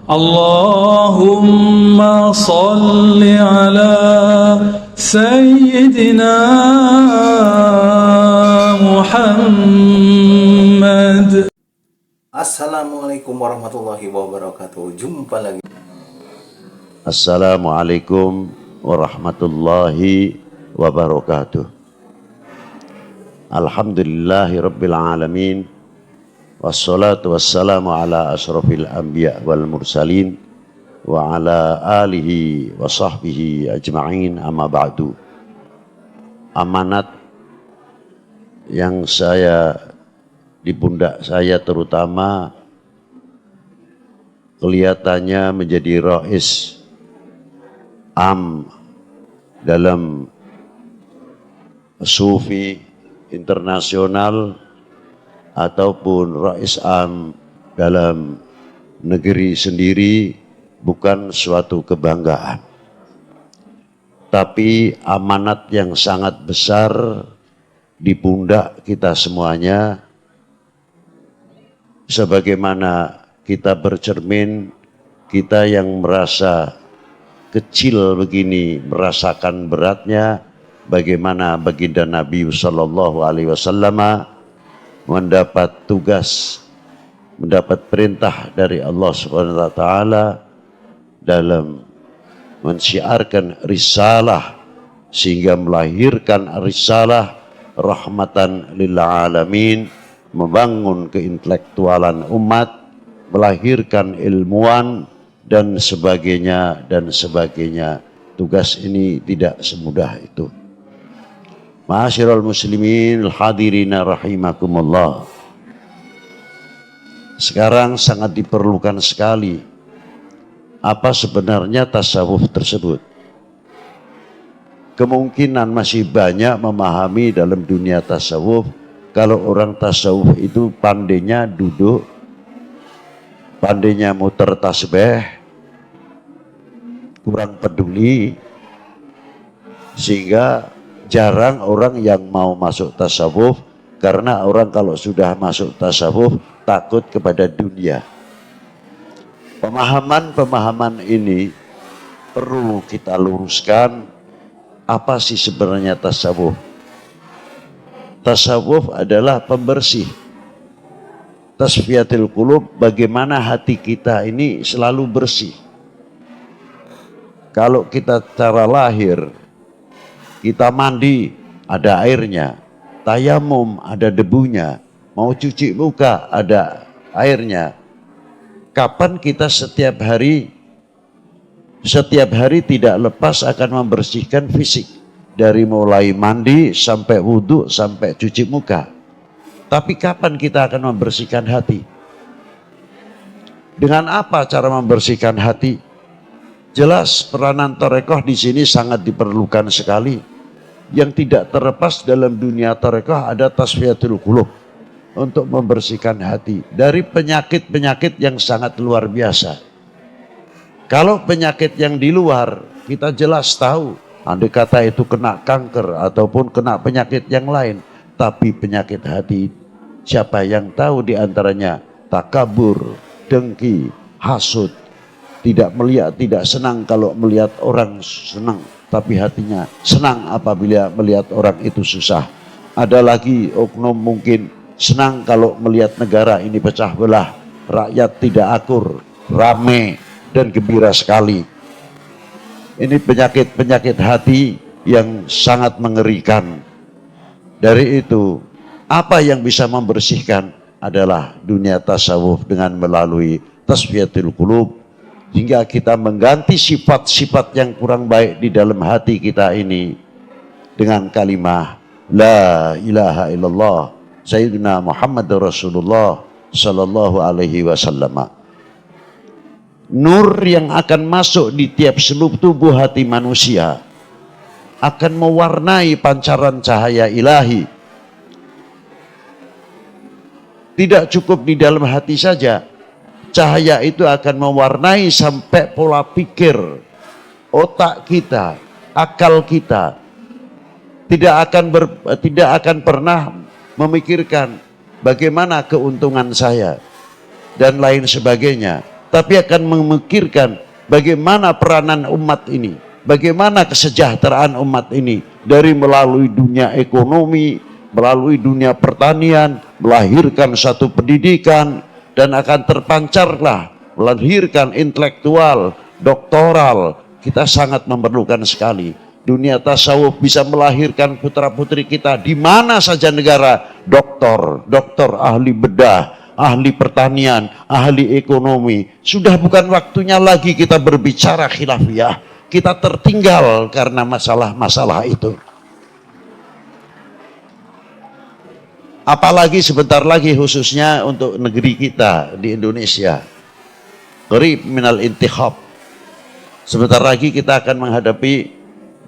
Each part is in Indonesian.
Allahumma salli ala Sayyidina Muhammad. Assalamualaikum warahmatullahi wabarakatuh. Jumpa lagi. Assalamualaikum warahmatullahi wabarakatuh. Alhamdulillahi rabbil alamin. Wassalatu wassalamu ala ashrafil anbiya wal mursalin wa ala alihi wa sahbihi ajma'in, amma ba'du. Amanat yang di pundak saya terutama kelihatannya menjadi rais am dalam sufi internasional ataupun rais am dalam negeri sendiri bukan suatu kebanggaan, tapi amanat yang sangat besar di pundak kita semuanya. Sebagaimana kita bercermin, kita yang merasa kecil begini merasakan beratnya bagaimana baginda Nabi sallallahu alaihi wasallam mendapat tugas, mendapat perintah dari Allah Subhanahu wa taala dalam mensyiarkan risalah sehingga melahirkan risalah rahmatan lil alamin, membangun keintelektualan umat, melahirkan ilmuwan dan sebagainya dan sebagainya. Tugas ini tidak semudah itu. Ma'asyiral muslimin hadirina rahimakumullah. Sekarang sangat diperlukan sekali apa sebenarnya tasawuf tersebut. Kemungkinan masih banyak memahami dalam dunia tasawuf kalau orang tasawuf itu pandainya duduk, pandainya muter tasbih, kurang peduli, sehingga jarang orang yang mau masuk tasawuf, karena orang kalau sudah masuk tasawuf takut kepada dunia. Pemahaman ini perlu kita luruskan. Apa sih sebenarnya tasawuf? Tasawuf adalah pembersih, tasfiyatul qulub, bagaimana hati kita ini selalu bersih. Kalau kita cara lahir, kita mandi ada airnya, tayamum ada debunya, mau cuci muka ada airnya. Kapan kita setiap hari tidak lepas akan membersihkan fisik, dari mulai mandi sampai wudhu sampai cuci muka. Tapi kapan kita akan membersihkan hati? Dengan apa cara membersihkan hati? Jelas peranan tarekoh di sini sangat diperlukan sekali. Yang tidak terlepas dalam dunia tarekoh ada tasfiyatul qulub, untuk membersihkan hati dari penyakit-penyakit yang sangat luar biasa. Kalau penyakit yang di luar kita jelas tahu, andai kata itu kena kanker ataupun kena penyakit yang lain, tapi penyakit hati siapa yang tahu? Di antaranya takabur, dengki, hasud, tidak senang kalau melihat orang senang, tapi hatinya senang apabila melihat orang itu susah. Ada lagi oknum mungkin senang kalau melihat negara ini pecah belah, rakyat tidak akur, rame dan gembira sekali. Ini penyakit-penyakit hati yang sangat mengerikan. Dari itu, apa yang bisa membersihkan adalah dunia tasawuf dengan melalui tasfiyatul qulub, hingga kita mengganti sifat-sifat yang kurang baik di dalam hati kita ini dengan kalimah la ilaha illallah Sayyidina Muhammad Rasulullah sallallahu alaihi wasallam. Nur yang akan masuk di tiap seluk tubuh hati manusia akan mewarnai pancaran cahaya ilahi. Tidak cukup di dalam hati saja, cahaya itu akan mewarnai sampai pola pikir, otak kita, akal kita. Tidak akan pernah memikirkan bagaimana keuntungan saya dan lain sebagainya, tapi akan memikirkan bagaimana peranan umat ini, bagaimana kesejahteraan umat ini dari melalui dunia ekonomi, melalui dunia pertanian, melahirkan satu pendidikan, dan akan terpancarlah melahirkan intelektual, doktoral. Kita sangat memerlukan sekali. Dunia tasawuf bisa melahirkan putra-putri kita di mana saja negara, doktor ahli bedah, ahli pertanian, ahli ekonomi. Sudah bukan waktunya lagi kita berbicara khilafiyah. Kita tertinggal karena masalah-masalah itu. Apalagi sebentar lagi khususnya untuk negeri kita di Indonesia. Qarib minal intikhab. Sebentar lagi kita akan menghadapi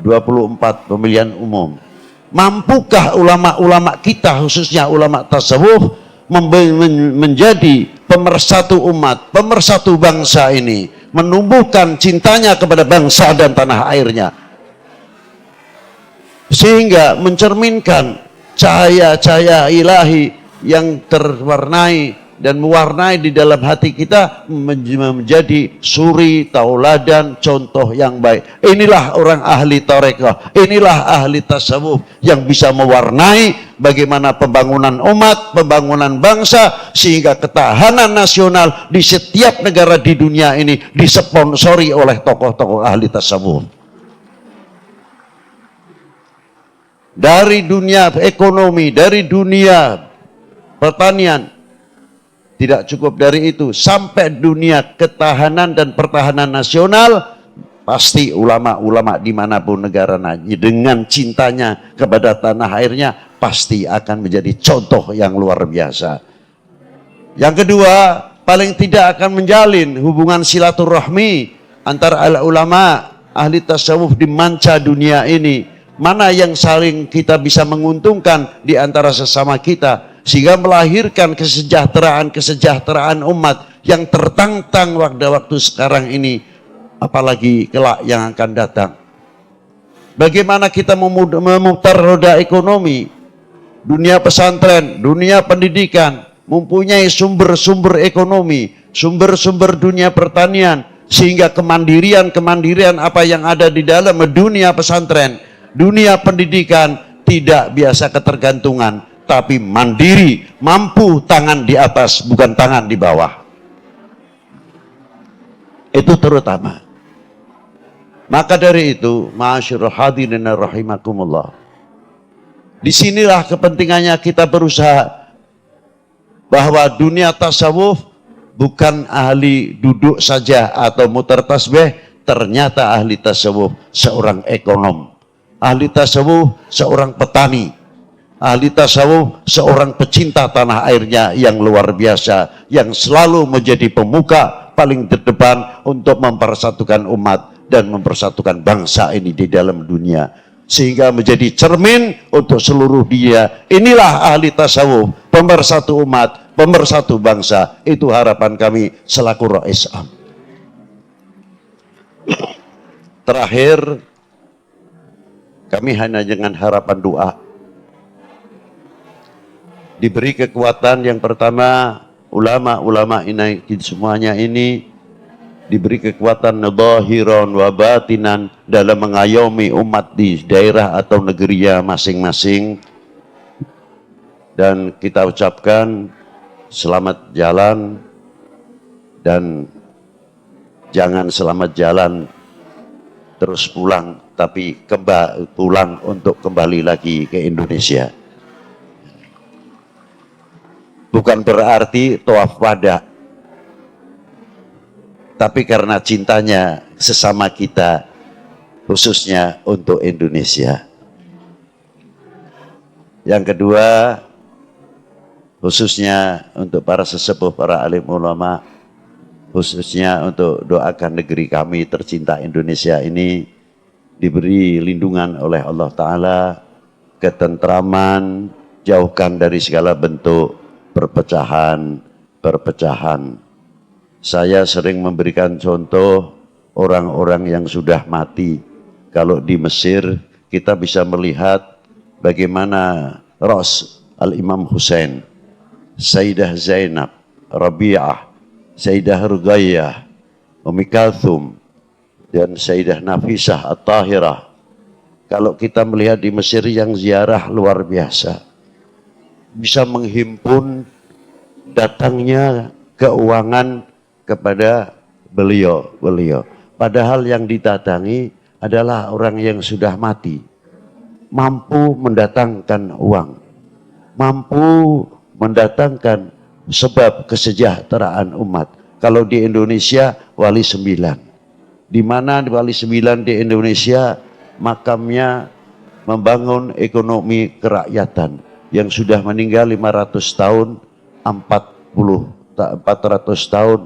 24 pemilihan umum. Mampukah ulama-ulama kita, khususnya ulama tasawuf, menjadi pemersatu umat, pemersatu bangsa ini, menumbuhkan cintanya kepada bangsa dan tanah airnya, sehingga mencerminkan cahaya-cahaya ilahi yang terwarnai dan mewarnai di dalam hati kita menjadi suri, tauladan, contoh yang baik. Inilah orang ahli tarekah, inilah ahli tasawuf yang bisa mewarnai bagaimana pembangunan umat, pembangunan bangsa, sehingga ketahanan nasional di setiap negara di dunia ini disponsori oleh tokoh-tokoh ahli tasawuf. Dari dunia ekonomi, dari dunia pertanian, tidak cukup dari itu, sampai dunia ketahanan dan pertahanan nasional, pasti ulama-ulama dimanapun negara dengan cintanya kepada tanah airnya pasti akan menjadi contoh yang luar biasa. Yang kedua, paling tidak akan menjalin hubungan silaturahmi antara ulama ahli tasawuf di manca dunia ini. Mana yang saling kita bisa menguntungkan di antara sesama kita, sehingga melahirkan kesejahteraan umat yang tertantang waktu sekarang ini, apalagi kelak yang akan datang. Bagaimana kita memutar roda ekonomi, dunia pesantren, dunia pendidikan, mempunyai sumber-sumber ekonomi, sumber-sumber dunia pertanian, sehingga kemandirian apa yang ada di dalam dunia pesantren, dunia pendidikan tidak biasa ketergantungan, tapi mandiri, mampu tangan di atas, bukan tangan di bawah. Itu terutama. Maka dari itu, ma'asyiral hadirin rahimakumullah, disinilah kepentingannya kita berusaha bahwa dunia tasawuf bukan ahli duduk saja atau muter tasbih. Ternyata ahli tasawuf seorang ekonom, ahli tasawuf seorang petani, ahli tasawuf seorang pecinta tanah airnya yang luar biasa, yang selalu menjadi pemuka paling terdepan untuk mempersatukan umat dan mempersatukan bangsa ini di dalam dunia, sehingga menjadi cermin untuk seluruh dunia. Inilah ahli tasawuf, pemersatu umat, pemersatu bangsa. Itu harapan kami selaku Rais Am. Terakhir, kami hanya dengan harapan doa, diberi kekuatan. Yang pertama, ulama-ulama ini semuanya ini diberi kekuatan zahiran wa batinan dalam mengayomi umat di daerah atau negerinya masing-masing. Dan kita ucapkan selamat jalan, dan jangan selamat jalan terus pulang, tapi pulang untuk kembali lagi ke Indonesia. Bukan berarti tawaf wada, tapi karena cintanya sesama kita, khususnya untuk Indonesia. Yang kedua, khususnya untuk para sesepuh, para alim ulama, khususnya untuk doakan negeri kami tercinta Indonesia ini diberi lindungan oleh Allah Ta'ala, ketentraman, jauhkan dari segala bentuk perpecahan. Saya sering memberikan contoh orang-orang yang sudah mati. Kalau di Mesir kita bisa melihat bagaimana Ras Al-Imam Hussein, Sayyidah Zainab, Rabi'ah, Sayyidah Ruqayyah, Umi Kalthum, dan Sayyidah Nafisah At-Tahirah. Kalau kita melihat di Mesir yang ziarah luar biasa, bisa menghimpun datangnya keuangan kepada beliau. Padahal yang didatangi adalah orang yang sudah mati, mampu mendatangkan uang, mampu mendatangkan sebab kesejahteraan umat. Kalau di Indonesia Wali 9, di mana Wali 9 di Indonesia makamnya membangun ekonomi kerakyatan yang sudah meninggal 500 tahun, 400 tahun,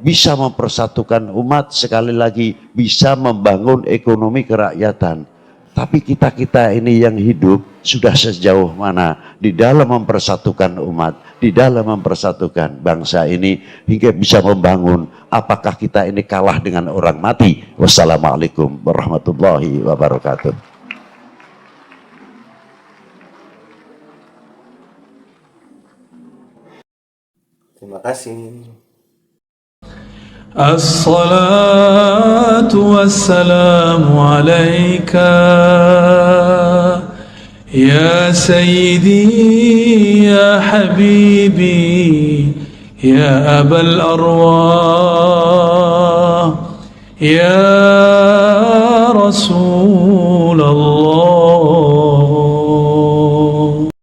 bisa mempersatukan umat, sekali lagi bisa membangun ekonomi kerakyatan. Tapi kita ini yang hidup sudah sejauh mana di dalam mempersatukan umat, di dalam mempersatukan bangsa ini hingga bisa membangun. Apakah kita ini kalah dengan orang mati? Wassalamualaikum warahmatullahi wabarakatuh. Terima kasih. الصلاة والسلام عليك يا سيدي يا حبيبي يا أبا الأرواح يا رسول الله.